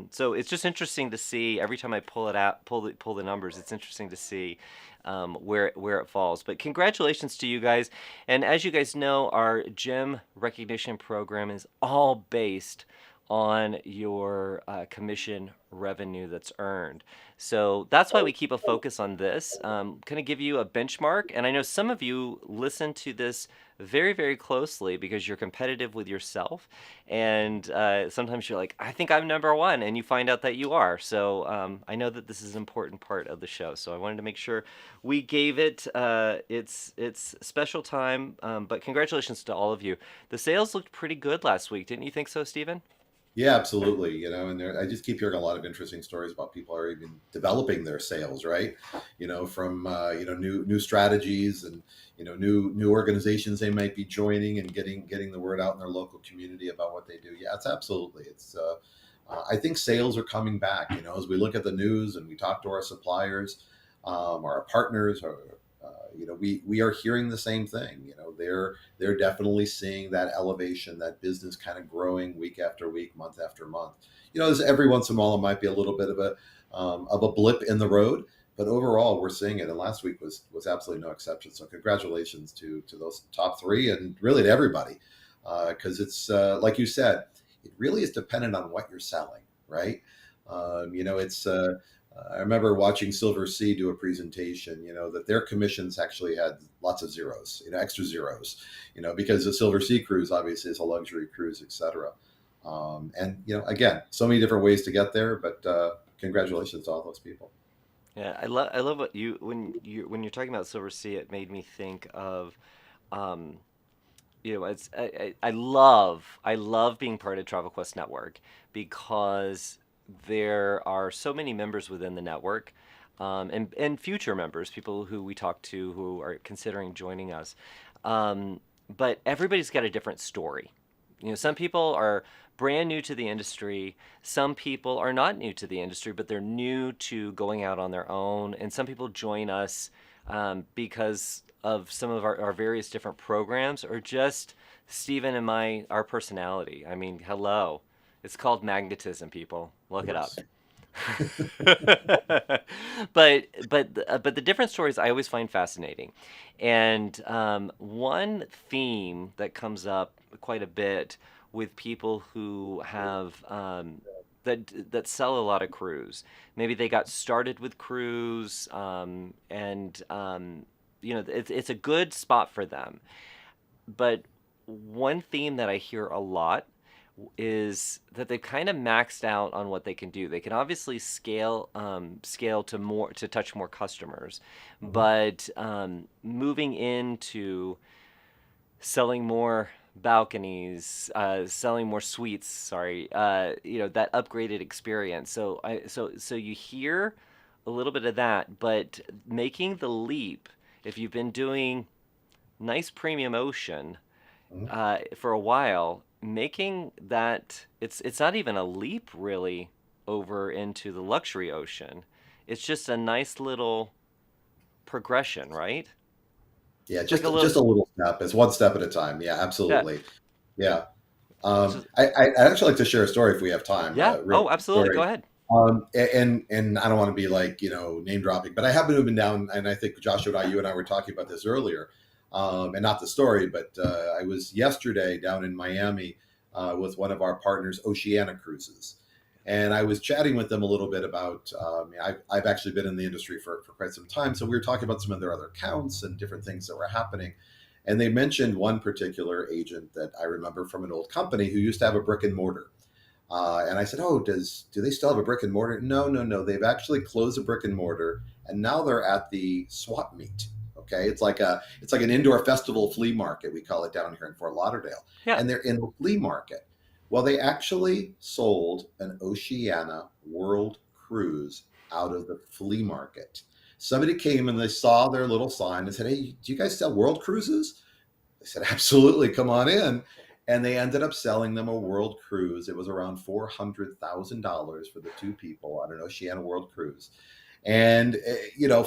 So it's just interesting to see every time I pull it out, pull the numbers. It's interesting to see where it falls. But congratulations to you guys. And as you guys know, our GEM recognition program is all based on your commission revenue that's earned. So that's why we keep a focus on this. Kind of give you a benchmark. And I know some of you listen to this very, very closely because you're competitive with yourself. And sometimes you're like, I think I'm number one. And you find out that you are. So I know that this is an important part of the show. So I wanted to make sure we gave it its special time. But congratulations to all of you. The sales looked pretty good last week. Didn't you think so, Stephen? Yeah, absolutely. And I just keep hearing a lot of interesting stories about people are even developing their sales, right? From new strategies and new organizations they might be joining and getting the word out in their local community about what they do. Yeah, it's absolutely. I think sales are coming back. As we look at the news and we talk to our suppliers, our partners, or we are hearing the same thing. They're definitely seeing that elevation, that business kind of growing week after week, month after month. Every once in a while it might be a little bit of a blip in the road, but overall we're seeing it. And last week was absolutely no exception. So congratulations to those top three and really to everybody, because it's like you said, it really is dependent on what you're selling, right? It's I remember watching Silver Sea do a presentation, that their commissions actually had lots of zeros, extra zeros, because the Silver Sea cruise obviously is a luxury cruise, etc. And, again, so many different ways to get there, but congratulations to all those people. Yeah, I love what when you're talking about Silver Sea, it made me think of, um, I love being part of Travel Quest Network because there are so many members within the network, and future members, people who we talk to who are considering joining us. Um, but everybody's got a different story. Some people are brand new to the industry. Some people are not new to the industry, but they're new to going out on their own. And some people join us because of some of our various different programs, or just Stephen and our personality. I mean, hello. It's called magnetism, people. Look Of it up. course. But the different stories I always find fascinating, and one theme that comes up quite a bit with people who have that sell a lot of cruise. Maybe they got started with cruise, and it's a good spot for them. But one theme that I hear a lot is that they've kind of maxed out on what they can do. They can obviously scale to touch more customers, Mhm. but moving into selling more balconies, selling more suites. Sorry, that upgraded experience. So you hear a little bit of that, but making the leap, if you've been doing nice premium ocean Mhm. for a while, making that it's not even a leap really over into the luxury ocean. It's just a nice little progression, right? Yeah, It's like a just little, a little step. It's one step at a time. Yeah, yeah, absolutely. Yeah. it's just, I'd actually like to share a story if we have time. yeah. Real Oh, quick absolutely. Go story. ahead. And I don't want to be like name dropping, but I happen to have been down, and I think Joshua and you and I were talking about this earlier, and not the story, but I was yesterday down in Miami with one of our partners, Oceana Cruises, and I was chatting with them a little bit about. I've actually been in the industry for quite some time, so we were talking about some of their other accounts and different things that were happening. And they mentioned one particular agent that I remember from an old company who used to have a brick and mortar. And I said, "Oh, do they still have a brick and mortar?" No, no, no. They've actually closed a brick and mortar, and now they're at the swap meet. Okay, it's like an indoor festival flea market. We call it down here in Fort Lauderdale, Yeah. and they're in the flea market. Well, they actually sold an Oceana World Cruise out of the flea market. Somebody came and they saw their little sign and said, "Hey, do you guys sell World Cruises?" They said, absolutely, come on in. And they ended up selling them a world cruise. It was around $400,000 for the two people on an Oceania World Cruise. And,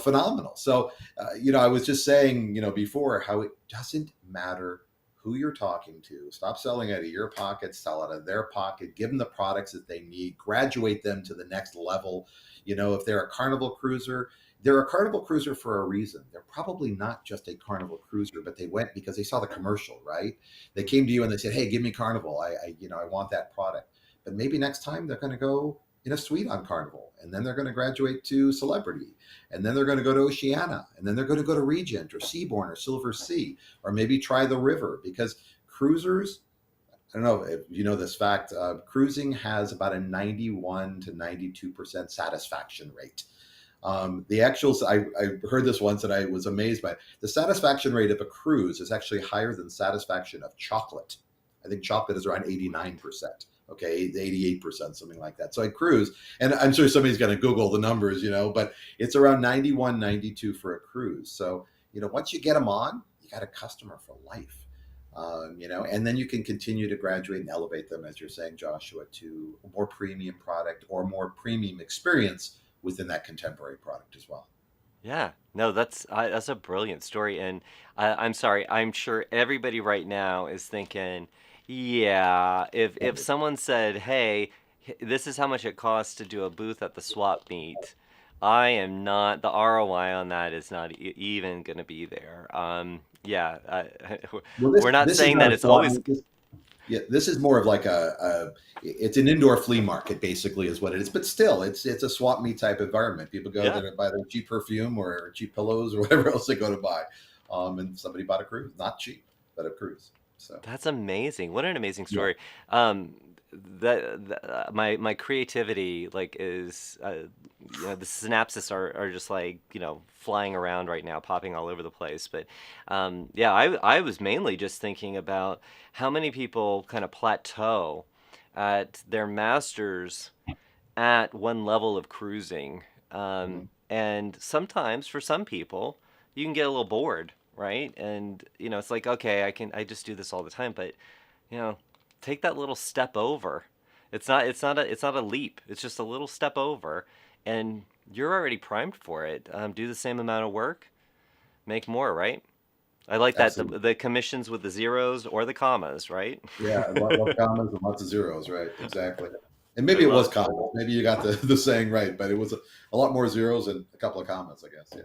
phenomenal. So, I was just saying, before how it doesn't matter who you're talking to. Stop selling out of your pocket, sell out of their pocket, give them the products that they need, graduate them to the next level. If they're a Carnival cruiser, they're a Carnival cruiser for a reason. They're probably not just a Carnival cruiser, but they went because they saw the commercial, right? They came to you and they said, "Hey, give me Carnival. I want that product." But maybe next time they're going to go in a suite on Carnival, and then they're going to graduate to Celebrity, and then they're going to go to Oceana, and then they're going to go to Regent or Seabourn or Silver Sea, or maybe try the River because cruisers. I don't know if you know this fact. Cruising has about a 91 to 92% satisfaction rate. The actual, I heard this once and I was amazed by it. The satisfaction rate of a cruise is actually higher than satisfaction of chocolate. I think chocolate is around 89%. Okay, 88%, something like that. So I cruise, and I'm sure somebody's going to Google the numbers, but it's around 91, 92 for a cruise. So, once you get them on, you got a customer for life. And then you can continue to graduate and elevate them, as you're saying, Joshua, to a more premium product or more premium experience within that contemporary product as well. Yeah, no, that's a brilliant story, and I'm sorry. I'm sure everybody right now is thinking, yeah, if someone said, "Hey, this is how much it costs to do a booth at the swap meet," I am not the ROI on that is not even going to be there. Yeah, Well, we're not this is saying not that a it's swap always. meet. Yeah, this is more of like it's an indoor flea market, basically, is what it is. But still, it's a swap meet type environment. People go Yeah, there to buy their cheap perfume or cheap pillows or whatever else they go to buy. And somebody bought a cruise, not cheap, but a cruise. So that's amazing. What an amazing yeah, story. My creativity like is the synapses are just like flying around right now, popping all over the place. But yeah, I was mainly just thinking about how many people kind of plateau at their masters at one level of cruising. mhm. And sometimes for some people, you can get a little bored, right? And it's like, okay, I just do this all the time, but you know, take that little step over. It's not a leap. It's just a little step over, and you're already primed for it. Do the same amount of work, make more, right? I like that Absolutely. the commissions with the zeros or the commas, right? Yeah, a lot of commas and lots of zeros, right? Exactly. And I maybe it love was it. commas. Maybe you got the saying right, but it was a lot more zeros and a couple of commas, I guess. Yeah.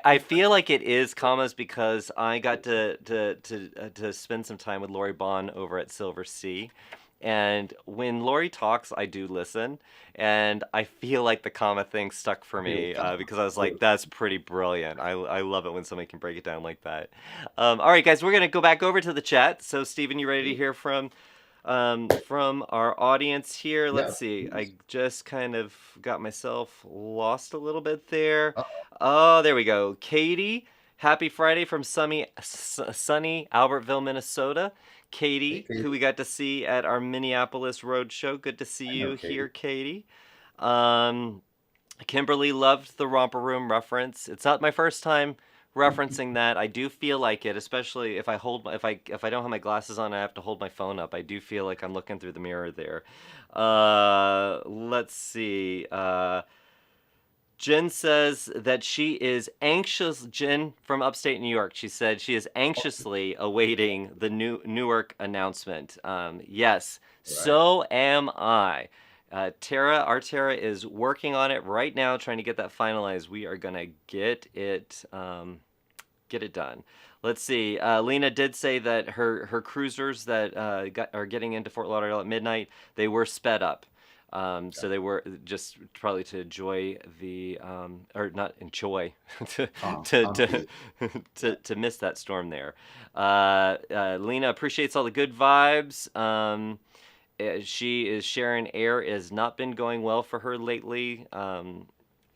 I feel like it is commas because I got to spend some time with Lori Bond over at Silver Sea, And when Lori talks, I do listen, and I feel like the comma thing stuck for Okay, me yeah, because I was like, totally. "That's pretty brilliant." I love it when somebody can break it down like that. All right, guys, we're gonna go back over to the chat. So, Stephen, you ready to hear from our audience here? Yeah, Let's see. I please. just kind of got myself lost a little bit there. Uh, Oh, there we go. Katie, happy Friday from sunny Albertville, Minnesota. hey, Katie, who Katie. we got to see at our Minneapolis road show. Good to see I know you here, Katie. Katie. Um, Kimberly loved the romper room reference. It's not my first time referencing that. I do feel like it, especially if if I don't have my glasses on, I have to hold my phone up. I do feel like I'm looking through the mirror there. Let's see. Jen says that she is anxious. Jen from upstate New York. She said she is anxiously awaiting the new Newark announcement. Yes, All right. so am I. Our Tara is working on it right now, trying to get that finalized. We are gonna get it done. Let's see. Lena did say that her cruisers that are getting into Fort Lauderdale at midnight, they were sped up. So Okay. they were just probably to enjoy or not enjoy, to to Calm to season. Yeah. to miss that storm there. Lena appreciates all the good vibes. She is sharing air has not been going well for her lately.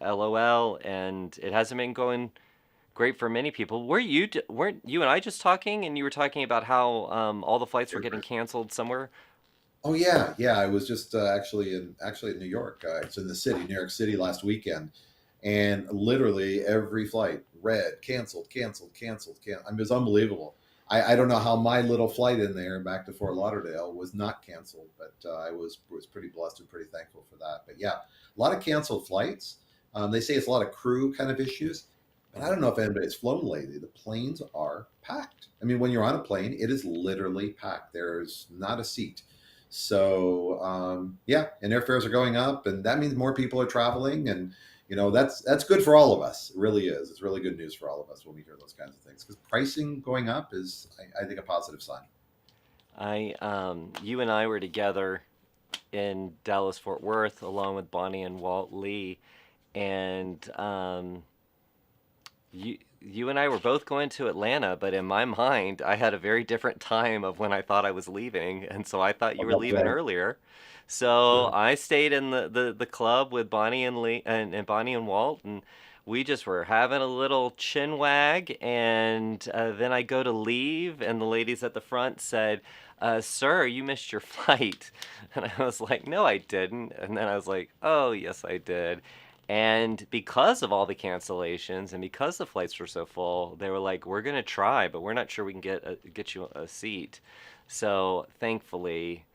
LOL, and it hasn't been going great for many people. Weren't you and I just talking, and you were talking about how all the flights were getting canceled somewhere? Oh yeah, yeah. I was just actually in New York. It's in the city, New York City, last weekend, and literally every flight red, canceled, canceled, canceled, canceled. I mean, it was unbelievable. I don't know how my little flight in there back to Fort Lauderdale was not canceled, but I was pretty blessed and pretty thankful for that. But yeah, a lot of canceled flights. They say it's a lot of crew kind of issues, but I Mhm. don't know if anybody's flown lately. The planes are packed. I mean, when you're on a plane, it is literally packed. There's not a seat. So yeah, and airfares are going up, and that means more people are traveling, and that's good for all of us. It really is. It's really good news for all of us when we hear those kinds of things because pricing going up is, I think, a positive sign. You and I were together in Dallas Fort Worth along with Bonnie and Walt Lee, and you and I were both going to Atlanta, but in my mind, I had a very different time of when I thought I was leaving, and so I thought you Oh, were that's leaving right. earlier. So I stayed in the club with Bonnie and Lee and Bonnie and Walt, and we just were having a little chin wag, and then I go to leave, and the ladies at the front said, "Sir, you missed your flight," and I was like, "No, I didn't," and then I was like, "Oh, yes, I did." And because of all the cancellations and because the flights were so full, they were like, "We're gonna try, but we're not sure we can get you a seat." So thankfully,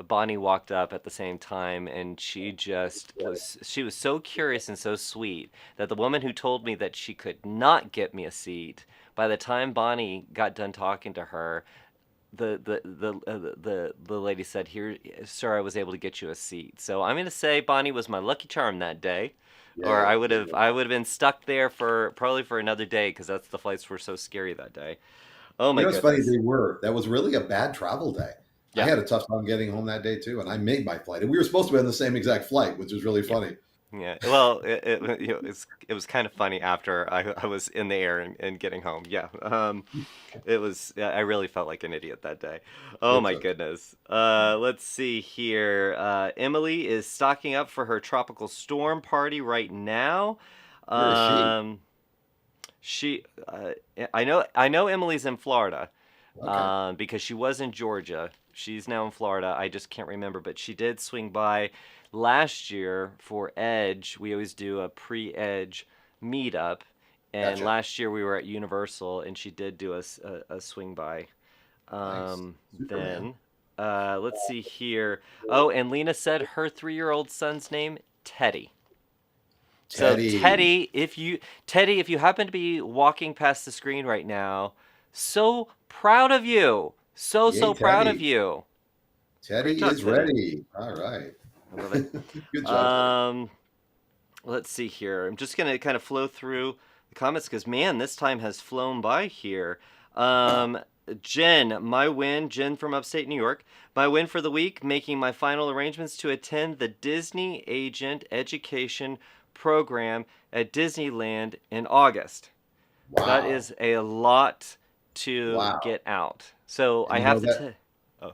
Bonnie walked up at the same time, and she was so curious and so sweet that the woman who told me that she could not get me a seat, by the time Bonnie got done talking to her, the lady said, "Here, sir, I was able to get you a seat." So I'm gonna say Bonnie was my lucky charm that day, or Yay. I would have been stuck there for probably for another day because that's the flights were so scary that day. Oh my It's funny, goodness. they were. That was really a bad travel day. I Yeah. had a tough time getting home that day too, and I made my flight. And we were supposed to be on the same exact flight, which was really Yeah. funny. Yeah. Well, it was kind of funny after I was in the air and getting home. Yeah. I really felt like an idiot that day. Oh It's my okay. goodness. Let's see here. Emily is stocking up for her tropical storm party right now. Where is she? Um, she, I know Emily's in Florida, Okay, because she was in Georgia. She's now in Florida. I just can't remember, but she did swing by last year for Edge. We always do a pre-Edge meetup, and gotcha. last year we were at Universal, and she did do a swing by. Nice, Superman. Then, let's see here. Oh, and Lena said her 3-year-old son's name Teddy. So Teddy. Teddy, if you happen to be walking past the screen right now, so proud of you. So Yay, proud of Teddy. you. Great Teddy job, is Teddy. ready. All right. I love it. Good job, Teddy. Um, let's see here. I'm just gonna kind of flow through the comments because man, this time has flown by here. Um, Jen from upstate New York, my win for the week, making my final arrangements to attend the Disney Agent Education Program at Disneyland in August. That Wow. is a lot to Wow. get out. So And I you have know to that, oh,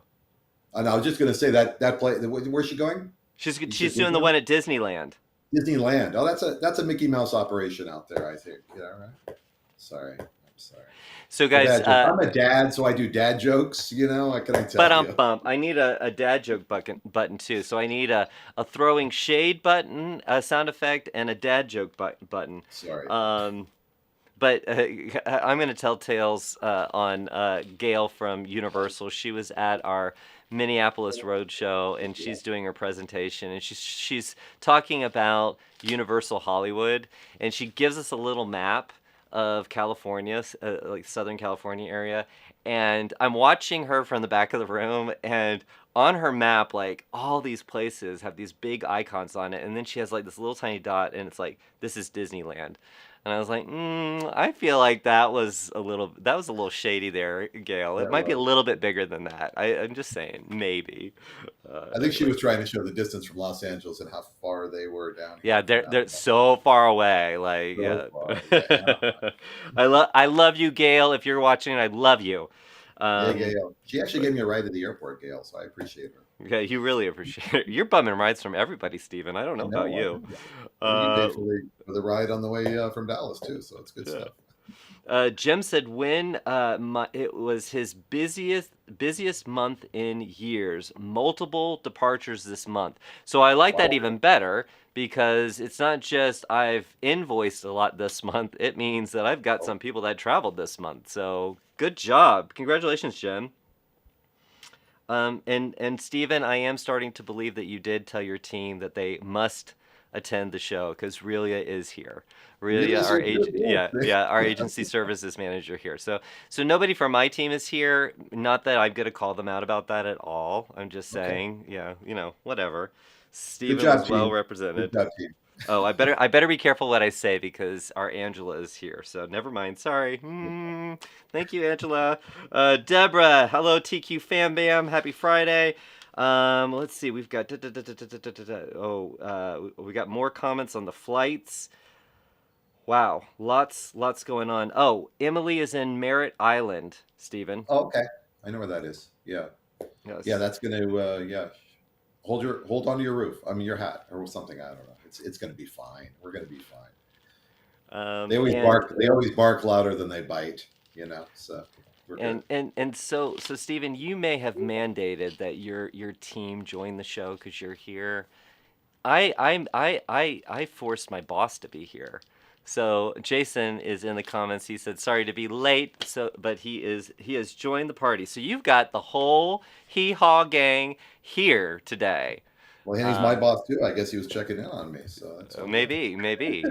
and I was just going to say that play, where's she going? You said she's doing the one at Disneyland. Disneyland. Oh, that's a Mickey Mouse operation out there, I think. Yeah, right. Sorry. I'm sorry. So The guys, dad joke. I'm a dad, so I do dad jokes, what can I tell but you? bump. I need a dad joke button too. So I need a throwing shade button, a sound effect, and a dad joke button. Sorry. Um, but I'm going to tell tales on Gail from Universal. She was at our Minneapolis Roadshow, and she's doing her presentation, and she's talking about Universal Hollywood, and she gives us a little map of California, like Southern California area, and I'm watching her from the back of the room, and on her map, like all these places have these big icons on it, and then she has like this little tiny dot, and it's like this is Disneyland. And I was like, I feel like that was a little shady there, Gail. It That might be a was. little bit bigger than that. I'm just saying, maybe. I think she Anyway, was trying to show the distance from Los Angeles and how far they were down yeah, here from they're that. so far away. Like, So yeah. far. Yeah. I love you, Gail. If you're watching, I love you. Yeah, Um, Gail. She actually but gave me a ride to the airport, Gail, so I appreciate her. yeah, you really appreciate it. You're bumming rides from everybody, Steven. I don't I know about know. I you. know. And you paid Uh, for the ride on the way from Dallas too, so it's good yeah. stuff. Jim said when it was his busiest month in years, multiple departures this month. So I like that Wow. even better because it's not just I've invoiced a lot this month. It means that I've got some people that traveled this month. So good job, congratulations, Jim. And Steven, I am starting to believe that you did tell your team that they must attend the show because Relia is here. Really? Relia, So our good. yeah, our Yeah. agency services manager here. So nobody from my team is here. Not that I'm gonna call them out about that at all. I'm just Okay. saying, yeah, whatever. Good Steven job, was well team. Good represented. job, team. Oh, I better be careful what I say because our Angela is here. So never mind. Sorry. Thank you, Angela. Deborah, hello TQ Fam Bam. Happy Friday. Let's see. We've got we got more comments on the flights. Wow, lots going on. Oh, Emily is in Merritt Island, Stephen. Oh, okay. I know where that is. Yeah. Yeah, Yes. that's gonna yeah. Hold on to your roof. I mean your hat or something. I don't know. It's gonna be fine. We're gonna be fine. And They always bark louder than they bite, so we're good. and so Stephen, you may have mandated that your team join the show because you're here. I forced my boss to be here. So Jason is in the comments. He said sorry to be late. But he has joined the party. So you've got the whole hee haw gang here today. Well, and he's my Uh, boss too. I guess he was checking in on me, so that's okay. maybe.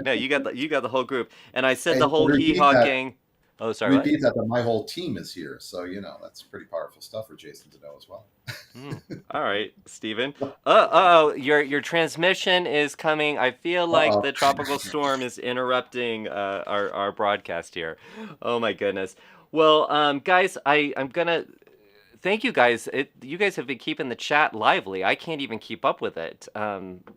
No, you got the whole group. And I said the And whole hee haw gang. Oh, sorry, what? repeat that my whole team is here. So that's pretty powerful stuff for Jason to know as well. All right, Steven. Oh, your transmission is coming. I feel like Uh the tropical storm is interrupting our broadcast here. Oh my goodness. Well, guys, I'm gonna thank you guys. You guys have been keeping the chat lively. I can't even keep up with it.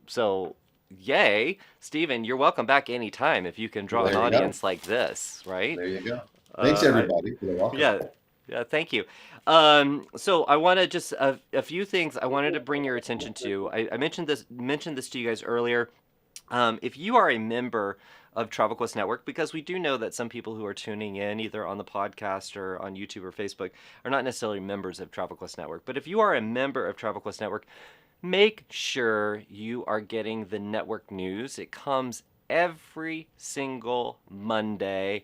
So yay, Steven, you're welcome back anytime if you can Well, draw an there you go. audience like this, right? There you go. Thanks everybody for the welcome. Yeah, yeah, thank you. So I want to just a few things I wanted to bring your attention to. I mentioned this to you guys earlier. If you are a member of Travel Quest Network, because we do know that some people who are tuning in either on the podcast or on YouTube or Facebook are not necessarily members of Travel Quest Network. But if you are a member of Travel Quest Network, make sure you are getting the network news. It comes every single Monday.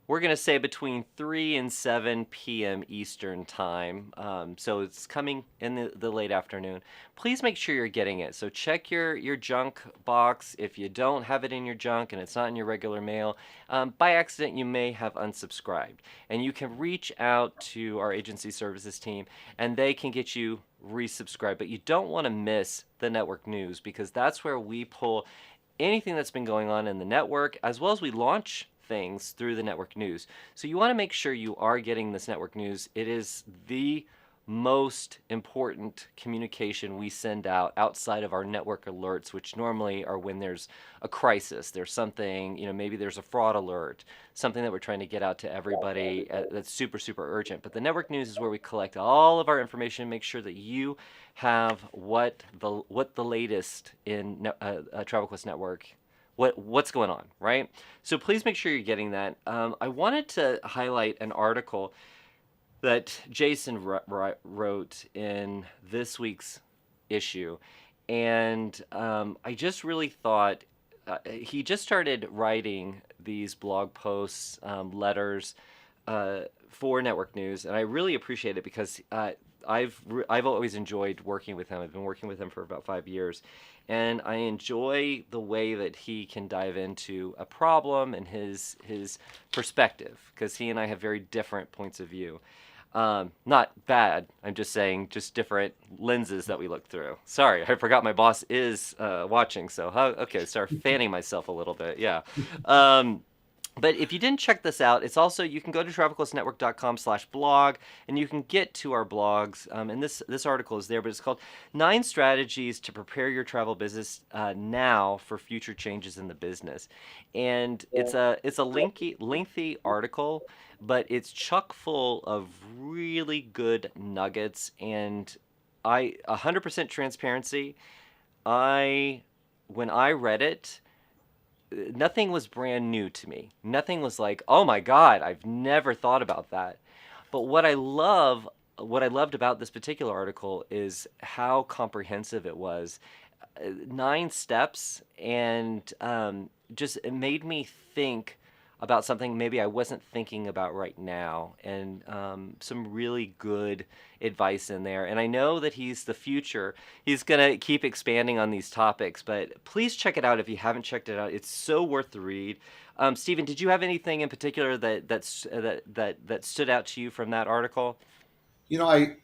We're going to say between 3 and 7 p.m. Eastern Time. So it's coming in the late afternoon. Please make sure you're getting it. So check your junk box. If you don't have it in your junk and it's not in your regular mail, by accident you may have unsubscribed. And you can reach out to our agency services team and they can get you resubscribed. But you don't want to miss the network news because that's where we pull anything that's been going on in the network as well as we launch things through the network news. So you want to make sure you are getting this network news. It is the most important communication we send out outside of our network alerts, which normally are when there's a crisis, there's something, maybe there's a fraud alert, something that we're trying to get out to everybody that's super, super urgent. But the network news is where we collect all of our information, make sure that you have what the latest in Travel Quest Network, what's going on, right? So please make sure you're getting that. I wanted to highlight an article that Jason wrote in this week's issue, and I just really thought he just started writing these blog posts, letters for Network News, and I really appreciate it because I've always enjoyed working with him. I've been working with him for about 5 years, and I enjoy the way that he can dive into a problem and his perspective, because he and I have very different points of view. Not bad. I'm just saying, just different lenses that we look through. Sorry, I forgot my boss is watching. So okay, start fanning myself a little bit. Yeah. Um, but if you didn't check this out, it's also, you can go to travelquestnetwork.com/blog, and you can get to our blogs. And this article is there, but it's called 9 Strategies to Prepare Your Travel Business Now for Future Changes in the Business. And it's a lengthy article, but it's chock full of really good nuggets, and 100% transparency. I When I read it, nothing was brand new to me. Nothing was like, "Oh my God, I've never thought about that." But what I loved about this particular article is how comprehensive it was. 9 steps, and just it made me think about something maybe I wasn't thinking about right now, and some really good advice in there. And I know that he's the future. He's gonna keep expanding on these topics, but please check it out if you haven't checked it out. It's so worth the read. Stephen, did you have anything in particular that stood out to you from that article? I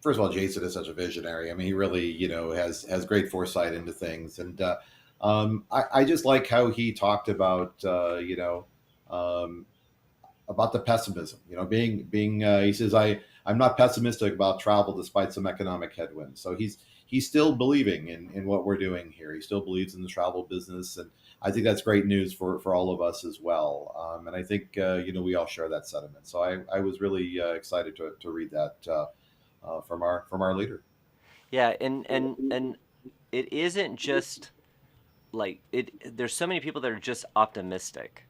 first of all, Jason is such a visionary. I mean, he really, has great foresight into things, and I just like how he talked um, about the pessimism. Being he says, I'm not pessimistic about travel despite some economic headwinds. So he's still believing in what we're doing here. He still believes in the travel business, and I think that's great news for all of us as well. And I think we all share that sentiment. So I was really excited to read that from our leader. Yeah, and it isn't just like it. There's so many people that are just optimistic.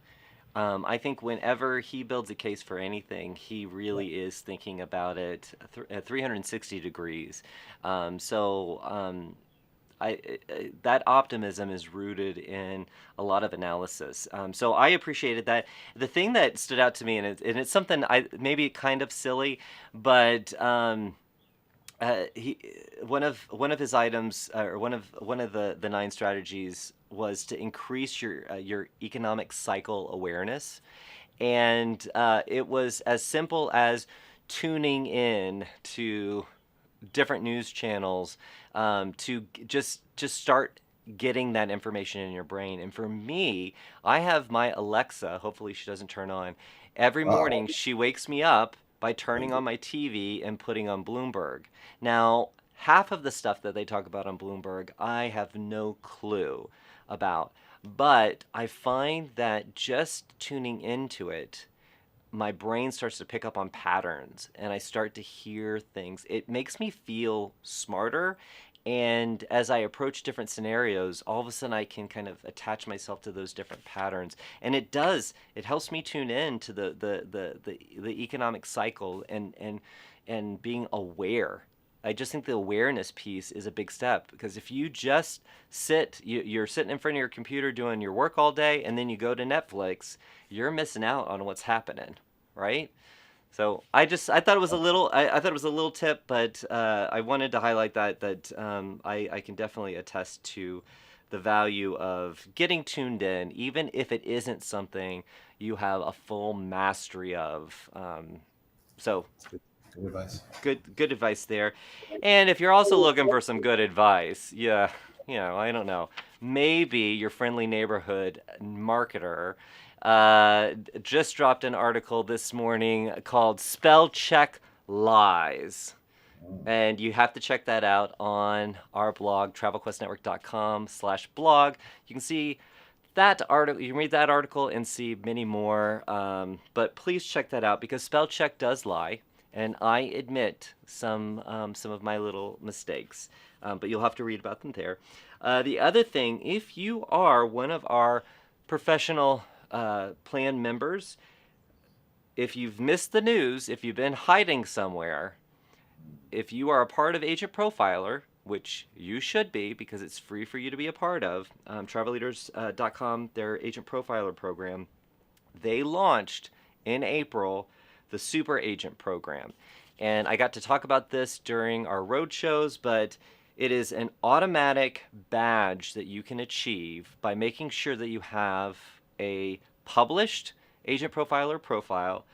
I think whenever he builds a case for anything, he really is thinking about it at 360 degrees. So that optimism is rooted in a lot of analysis. So I appreciated that. The thing that stood out to me, and it's something I maybe kind of silly, but he one of his items, or one of the 9 strategies, was to increase your economic cycle awareness, and it was as simple as tuning in to different news channels, to just start getting that information in your brain. And for me, I have my Alexa. Hopefully, she doesn't turn on. Every Uh, morning, she wakes me up by turning on my TV and putting on Bloomberg. Now, half of the stuff that they talk about on Bloomberg, I have no clue about. But I find that just tuning into it, my brain starts to pick up on patterns, and I start to hear things. It makes me feel smarter. And as I approach different scenarios, all of a sudden I can kind of attach myself to those different patterns. And it helps me tune in to the economic cycle, and being aware. I just think the awareness piece is a big step, because if you just you're sitting in front of your computer doing your work all day, and then you go to Netflix, you're missing out on what's happening, right? So I thought it was I thought it was a little tip, but I wanted to highlight that I can definitely attest to the value of getting tuned in, even if it isn't something you have a full mastery of. So Good advice. good advice there. And if you're also looking for some good advice, yeah, I don't know, maybe your friendly neighborhood marketer just dropped an article this morning called Spell Check Lies. Oh, And you have to check that out on our blog, travelquestnetwork.com/blog. You can see that article, you can read that article and see many more. But please check that out because spell check does lie, and I admit some of my little mistakes. But you'll have to read about them there. The other thing, if you are one of our professional plan members, if you've missed the news, if you've been hiding somewhere, if you are a part of Agent Profiler, which you should be because it's free for you to be a part of, travelleaders.com, their Agent Profiler program, they launched in April the Super Agent program. And I got to talk about this during our road shows, but it is an automatic badge that you can achieve by making sure that you have a published Agent Profiler profile.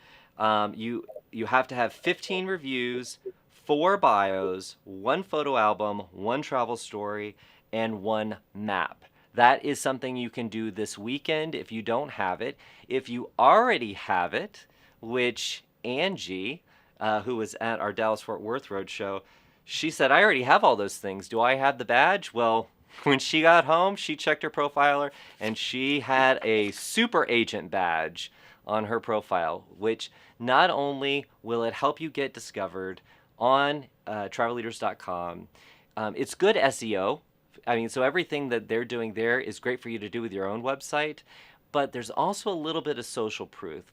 You have to have 15 reviews, 4 bios, 1 photo album, 1 travel story, and 1 map. That is something you can do this weekend if you don't have it. If you already have it, which Angie, who was at our Dallas Fort Worth Roadshow, she said, I already have all those things. Do I have the badge? Well, when she got home, she checked her profiler and she had a super agent badge on her profile, which not only will it help you get discovered on travelleaders.com, it's good SEO. I mean, so everything that they're doing there is great for you to do with your own website, but there's also a little bit of social proof.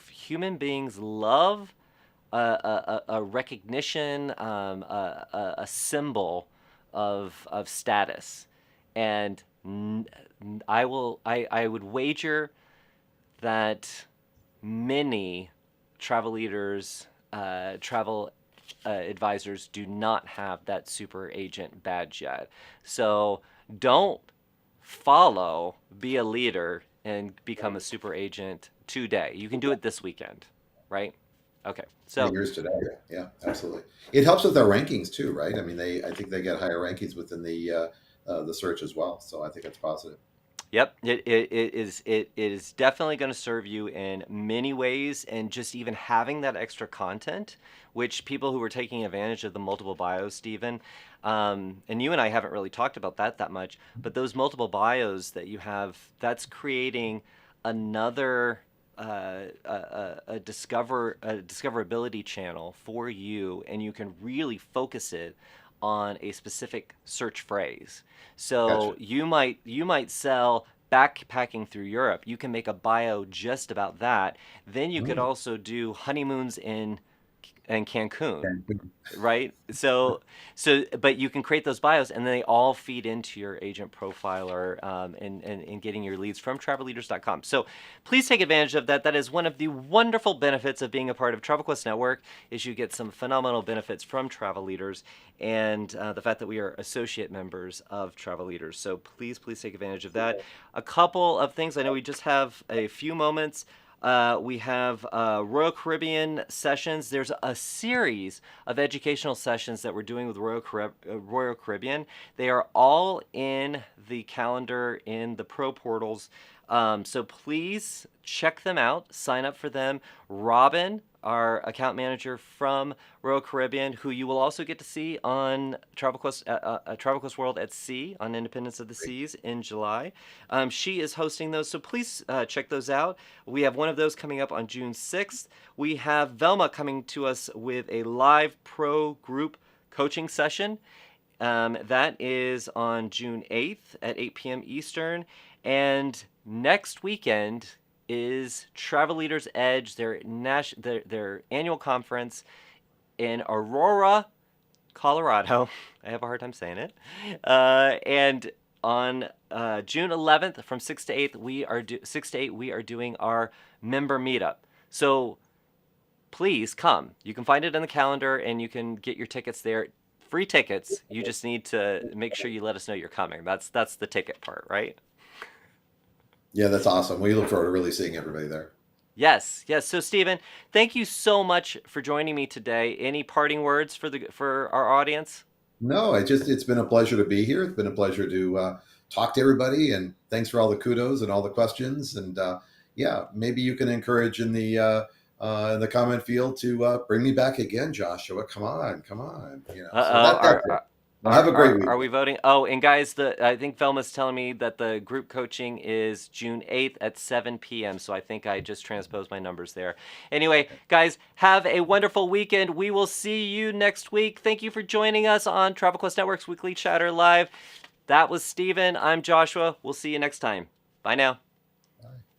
Human beings love a recognition, a symbol of status, and I would wager that many travel leaders, travel advisors do not have that super agent badge yet. So don't follow, be a leader, and become a super agent today. You can do it this weekend, right? Okay. yeah, So, yours today. Yeah, absolutely. It helps with their rankings too, right? I mean, I think they get higher rankings within the search as well. So I think that's positive. yep, it is definitely going to serve you in many ways, and just even having that extra content, which people who are taking advantage of the multiple bios, Stephen, and you and I haven't really talked about that much, but those multiple bios that you have, that's creating another a discoverability channel for you, and you can really focus it on a specific search phrase. So Gotcha. you might sell backpacking through Europe. You can make a bio just about that. Then you could Oh, also do honeymoons in Cancun, okay. right? So but you can create those bios, and they all feed into your agent profiler, and getting your leads from travelleaders.com. So please take advantage of that. That is one of the wonderful benefits of being a part of TravelQuest Network, is you get some phenomenal benefits from Travel Leaders, and the fact that we are associate members of Travel Leaders. So please take advantage of that. A couple of things. I know we just have a few moments. We have Royal Caribbean sessions. There's a series of educational sessions that we're doing with Royal Caribbean. They are all in the calendar in the pro portals. So please check them out, sign up for them. Robin, our account manager from Royal Caribbean, who you will also get to see on Travel Quest World at Sea on Independence of the Seas in July. She is hosting those, so please check those out. We have one of those coming up on June 6th. We have Velma coming to us with a live pro group coaching session. That is on June 8th at 8 p.m. Eastern. And next weekend is Travel Leaders Edge, their annual conference in Aurora, Colorado. I have a hard time saying it. And on June 11th from 6 to 8, 6 to 8, we are doing our member meetup. So please come. You can find it in the calendar, and you can get your tickets there. Free tickets. You just need to make sure you let us know you're coming. That's the ticket part, right? Yeah, that's awesome. We look forward to really seeing everybody there. Yes, yes. So, Stephen, thank you so much for joining me today. Any parting words for our audience? No, it's been a pleasure to be here. It's been a pleasure to talk to everybody, and thanks for all the kudos and all the questions. And yeah, maybe you can encourage in the comment field to bring me back again, Joshua. Come on. So Uh-oh, that's it. Well, have a great are we weekend. voting? Oh, and guys, I think Velma's telling me that the group coaching is June 8th at 7 p.m. So I think I just transposed my numbers there. Anyway, guys, have a wonderful weekend. We will see you next week. Thank you for joining us on Travel Quest Network's Weekly Chatter Live. That was Steven. I'm Joshua. We'll see you next time. Bye now.